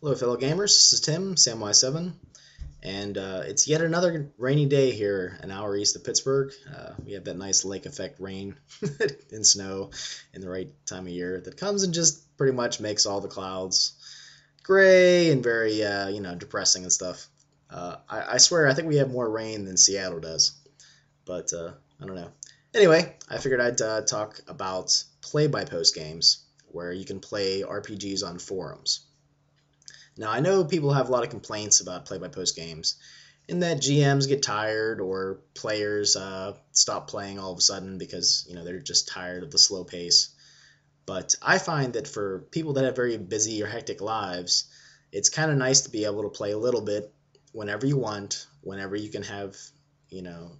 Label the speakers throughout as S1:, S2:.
S1: Hello, fellow gamers. This is Tim, SamY7, and it's yet another rainy day here, an hour east of Pittsburgh. We have that nice lake effect rain and snow in the right time of year that comes and just pretty much makes all the clouds gray and very, depressing and stuff. I swear, I think we have more rain than Seattle does, but I don't know. Anyway, I figured I'd talk about play-by-post games where you can play RPGs on forums. Now, I know people have a lot of complaints about play-by-post games, in that GMs get tired or players stop playing all of a sudden because they're just tired of the slow pace. But I find that for people that have very busy or hectic lives, it's kind of nice to be able to play a little bit whenever you want, whenever you can have, you know,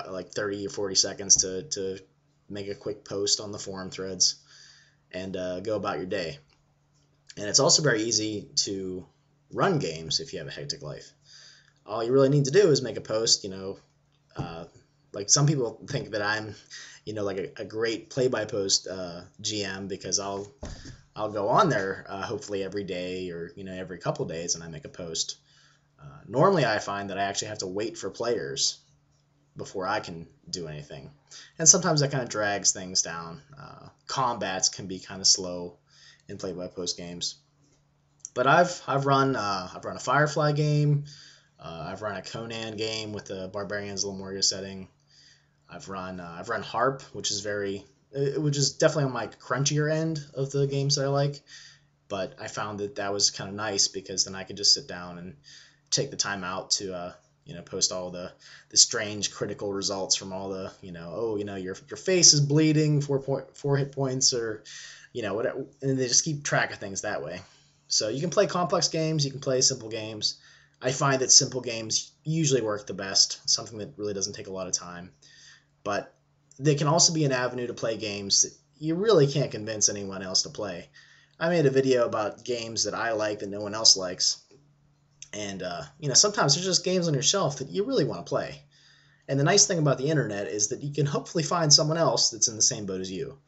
S1: like 30 or 40 seconds to make a quick post on the forum threads and go about your day. And it's also very easy to run games if you have a hectic life. All you really need to do is make a post, uh, like some people think that I'm, like a great play-by-post GM because I'll go on there hopefully every day or every couple days and I make a post. Normally I find that I actually have to wait for players before I can do anything, and sometimes that kind of drags things down. Combats can be kind of slow in play-by-post games. But I've run a Firefly game. I've run a Conan game with the Barbarians Lemuria setting. I've run Harp, which is definitely on my crunchier end of the games that I like. But I found that was kind of nice because then I could just sit down and take the time out to post all the strange critical results from all the your face is bleeding 4 hit points or whatever, and they just keep track of things that way. So you can play complex games, you can play simple games. I find that simple games usually work the best, something that really doesn't take a lot of time. But they can also be an avenue to play games that you really can't convince anyone else to play. I made a video about games that I like that no one else likes. And, sometimes there's just games on your shelf that you really want to play. And the nice thing about the internet is that you can hopefully find someone else that's in the same boat as you,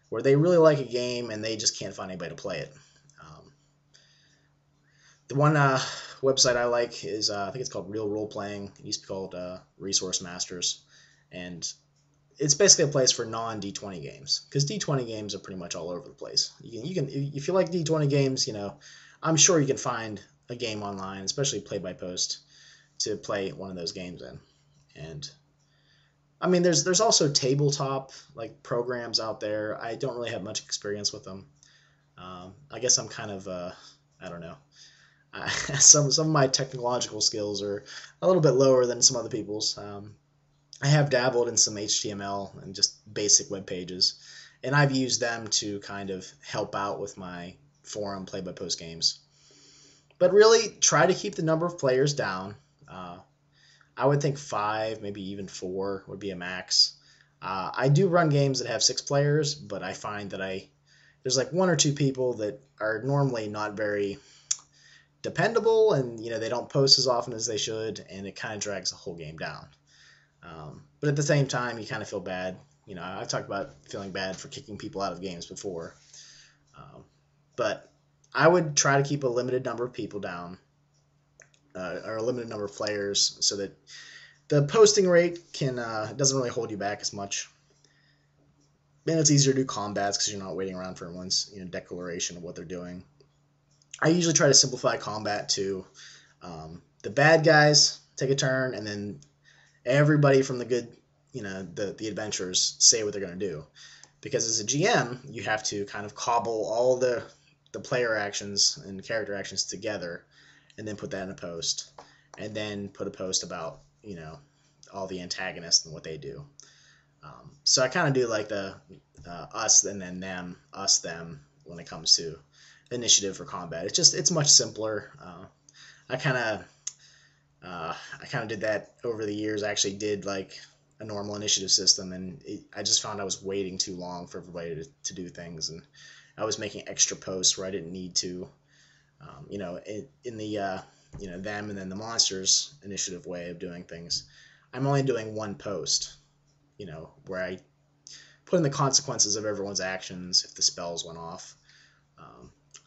S1: where they really like a game and they just can't find anybody to play it. The one website I like is I think it's called Real Role Playing. It used to be called Resource Masters, and it's basically a place for non D20 games because D20 games are pretty much all over the place. You can if you like D20 games, I'm sure you can find a game online, especially play by post, to play one of those games in. And I mean, there's also tabletop like programs out there. I don't really have much experience with them. I guess I'm kind of I don't know. Some of my technological skills are a little bit lower than some other people's. I have dabbled in some HTML and just basic web pages, and I've used them to kind of help out with my forum play-by-post games. But really, try to keep the number of players down. I would think 5, maybe even 4 would be a max. I do run games that have 6 players, but I find that there's like 1 or 2 people that are normally not very dependable, and they don't post as often as they should, and it kind of drags the whole game down. But at the same time, you kind of feel bad. I've talked about feeling bad for kicking people out of games before, but I would try to keep a limited number of people down, or a limited number of players, so that the posting rate doesn't really hold you back as much. And it's easier to do combats because you're not waiting around for everyone's declaration of what they're doing. I usually try to simplify combat to the bad guys take a turn, and then everybody from the good, the adventurers say what they're going to do. Because as a GM, you have to kind of cobble all the player actions and character actions together, and then put that in a post, and then put a post about all the antagonists and what they do. So I kind of do like the us and then them, us them when it comes to initiative for combat. It's much simpler. I kind of did that over the years. I actually did like a normal initiative system, and I just found I was waiting too long for everybody to do things, and I was making extra posts where I didn't need to. In the them and then the monsters initiative way of doing things, I'm only doing one post. Where I put in the consequences of everyone's actions if the spells went off.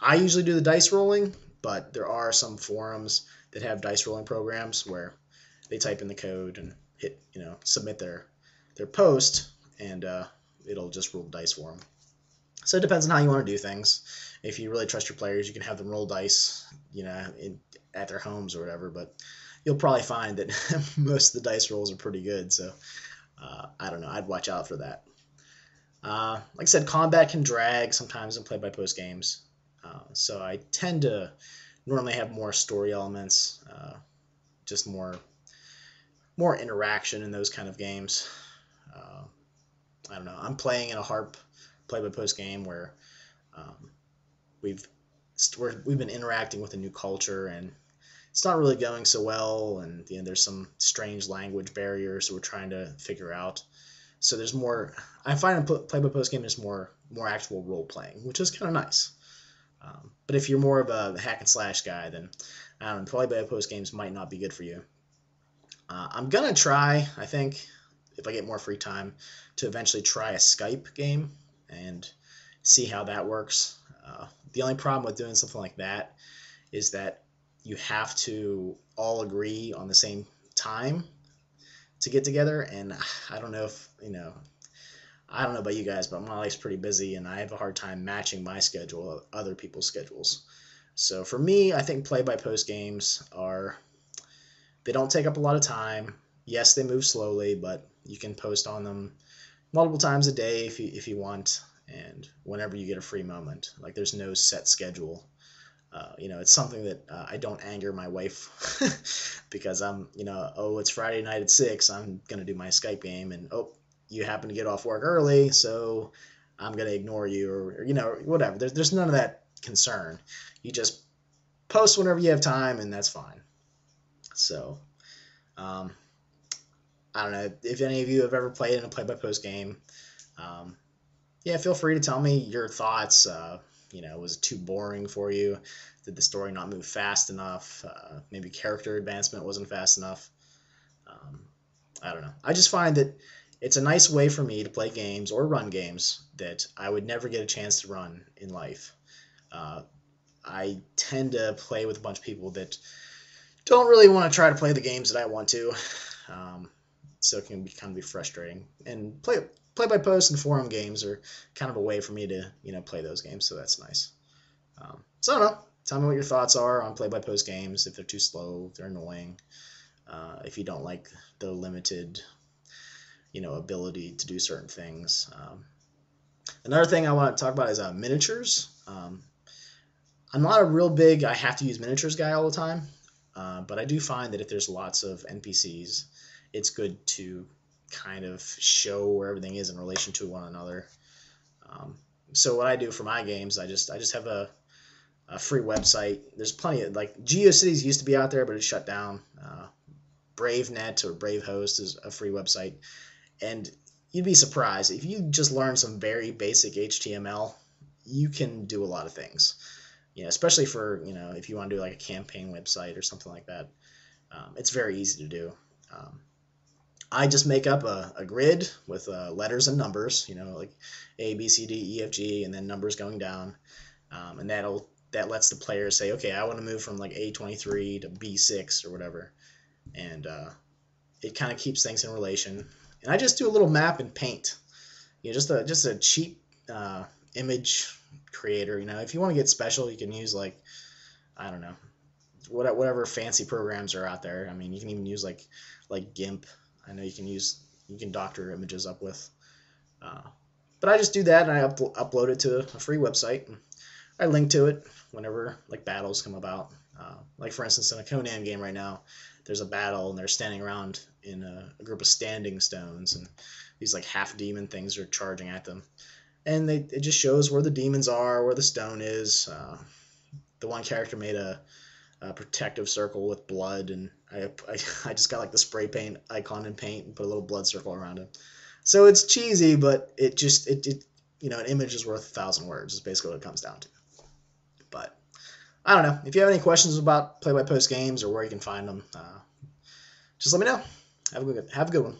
S1: I usually do the dice rolling, but there are some forums that have dice rolling programs where they type in the code and hit, submit their post, and it'll just roll dice for them. So it depends on how you want to do things. If you really trust your players, you can have them roll dice, at their homes or whatever. But you'll probably find that most of the dice rolls are pretty good. So I don't know. I'd watch out for that. Like I said, combat can drag sometimes in play-by-post games. So I tend to normally have more story elements, just more interaction in those kind of games. I don't know. I'm playing in a harp play-by-post game where we've been interacting with a new culture, and it's not really going so well, and there's some strange language barriers that we're trying to figure out. So there's more. I find in play-by-post game there's more actual role playing, which is kind of nice. But if you're more of a hack and slash guy, then I don't know, play-by-post games might not be good for you. I'm gonna try, I think, if I get more free time, to eventually try a Skype game and see how that works. The only problem with doing something like that is that you have to all agree on the same time to get together, and I don't know if, I don't know about you guys, but my life's pretty busy, and I have a hard time matching my schedule with other people's schedules. So for me, I think play-by-post games they don't take up a lot of time. Yes, they move slowly, but you can post on them multiple times a day if you want, and whenever you get a free moment. Like, there's no set schedule. It's something that I don't anger my wife because I'm, it's Friday night at 6, I'm going to do my Skype game, and you happen to get off work early, so I'm going to ignore you, or whatever. There's none of that concern. You just post whenever you have time, and that's fine. So, I don't know if any of you have ever played in a play-by-post game. Feel free to tell me your thoughts. Was it too boring for you? Did the story not move fast enough? Maybe character advancement wasn't fast enough. I don't know. I just find that it's a nice way for me to play games or run games that I would never get a chance to run in life. I tend to play with a bunch of people that don't really want to try to play the games that I want to. So it can kind of be frustrating. And play-by-post and forum games are kind of a way for me to, play those games, so that's nice. So I don't know. Tell me what your thoughts are on play-by-post games, if they're too slow, if they're annoying, if you don't like the limited, ability to do certain things. Another thing I want to talk about is miniatures. I'm not a real big I have to use miniatures guy all the time, but I do find that if there's lots of NPCs, it's good to kind of show where everything is in relation to one another. So what I do for my games, I just have a free website. There's plenty of, like, GeoCities used to be out there, but it's shut down. BraveNet or BraveHost is a free website, and you'd be surprised if you just learn some very basic HTML, you can do a lot of things. Especially for if you want to do like a campaign website or something like that. It's very easy to do. I just make up a grid with letters and numbers, like A, B, C, D, E, F, G, and then numbers going down. And that lets the player say, okay, I want to move from like A23 to B6 or whatever. And it kind of keeps things in relation. And I just do a little map in Paint. Just a cheap image creator. If you want to get special, you can use, like, I don't know, whatever fancy programs are out there. I mean, you can even use like GIMP. I know you can doctor images up with. But I just do that, and I upload it to a free website. And I link to it whenever, like, battles come about. Like, for instance, in a Conan game right now, there's a battle, and they're standing around in a group of standing stones, and these, like, half demon things are charging at them. And it just shows where the demons are, where the stone is. The one character made a protective circle with blood, and I just got like the spray paint icon in Paint and put a little blood circle around it. So it's cheesy, but it an image is worth 1,000 words is basically what it comes down to. But I don't know. If you have any questions about play-by-post games or where you can find them, just let me know. Have a good one.